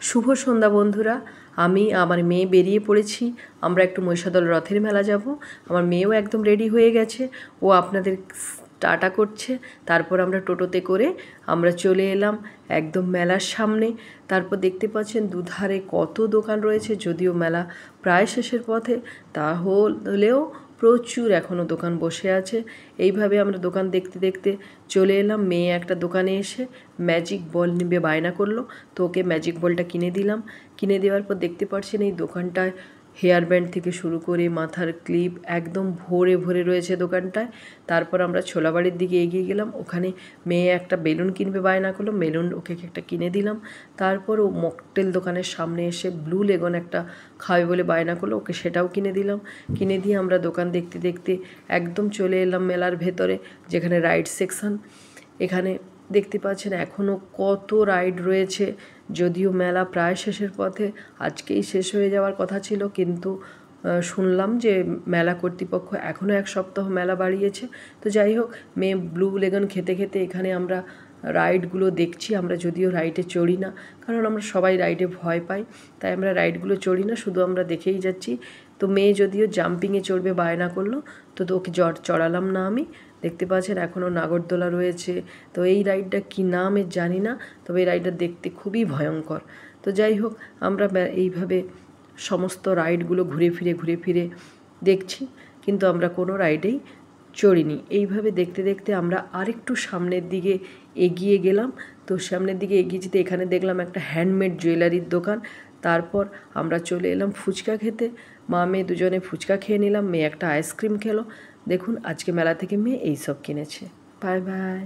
শুভ সন্ধ্যা বন্ধুরা। আমি আমার মেয়ে বেরিয়ে পড়েছি। আমরা একটু মহিষাদল রথের মেলা যাব। আমার মেয়েও একদম রেডি হয়ে গেছে, ও আপনাদের টাটা করছে। তারপর আমরা টোটোতে করে আমরা চলে এলাম একদম মেলার সামনে। তারপর দেখতে পাচ্ছেন দুধারে কত দোকান রয়েছে, যদিও মেলা প্রায় শেষের পথে, তাহলেও প্রচুর এখনও দোকান বসে আছে। এইভাবে আমরা দোকান দেখতে দেখতে চলে এলাম। মেয়ে একটা দোকানে এসে ম্যাজিক বল নিবে বায়না করলো, তো ওকে ম্যাজিক বলটা কিনে দিলাম। কিনে দেওয়ার পর দেখতে পাচ্ছেন এই দোকানটায় হেয়ার ব্যান্ড থেকে শুরু করে মাথার ক্লিপ একদম ভরে ভরে রয়েছে দোকানটায়। তারপর আমরা ছোলাবাড়ির দিকে এগিয়ে গেলাম। ওখানে মেয়ে একটা বেলুন কিনবে বায়না করলো, বেলুন ওকে একটা কিনে দিলাম। তারপর ও মকটেল দোকানের সামনে এসে ব্লু লেগন একটা খাবে বলে বায়না করলো, ওকে সেটাও কিনে দিলাম। কিনে দিয়ে আমরা দোকান দেখতে দেখতে একদম চলে এলাম মেলার ভেতরে, যেখানে রাইড সেকশন। এখানে দেখতে পাচ্ছেন এখনও কত রাইড রয়েছে, যদিও মেলা প্রায় শেষের পথে, আজকেই শেষ হয়ে যাওয়ার কথা ছিল, কিন্তু শুনলাম যে মেলা কর্তৃপক্ষ এখনও 1 সপ্তাহ মেলা বাড়িয়েছে। তো যাই হোক, মেয়ে ব্লু লেগন খেতে খেতে এখানে আমরা রাইডগুলো দেখছি। আমরা যদিও রাইডে চড়ি না, কারণ আমরা সবাই রাইডে ভয় পাই, তাই আমরা রাইডগুলো চড়ি না, শুধু আমরা দেখেই যাচ্ছি। তো মেয়ে যদিও জাম্পিংয়ে চড়বে বায়না করলো, তো ওকে চড়ালাম না আমি। দেখতে পাচ্ছেন এখনও নাগরদোলা রয়েছে। তো এই রাইডটা কী নাম এর জানি না, তবে এই রাইডটা দেখতে খুবই ভয়ঙ্কর। তো যাই হোক, আমরা এইভাবে সমস্ত রাইডগুলো ঘুরে ফিরে দেখছি, কিন্তু আমরা কোনো রাইডেই চড়িনি। এইভাবে দেখতে দেখতে আমরা আরেকটু সামনের দিকে এগিয়ে গেলাম। তো সামনের দিকে এগিয়ে যেতে এখানে দেখলাম একটা হ্যান্ডমেড জুয়েলারির দোকান। তারপর আমরা চলে এলাম ফুচকা খেতে। মা মেয়ে দুজনে ফুচকা খেয়ে নিলাম, মেয়ে একটা আইসক্রিম খেলো। দেখুন আজকে মেলা থেকে মেয়ে এইসব কিনেছে। Bye bye.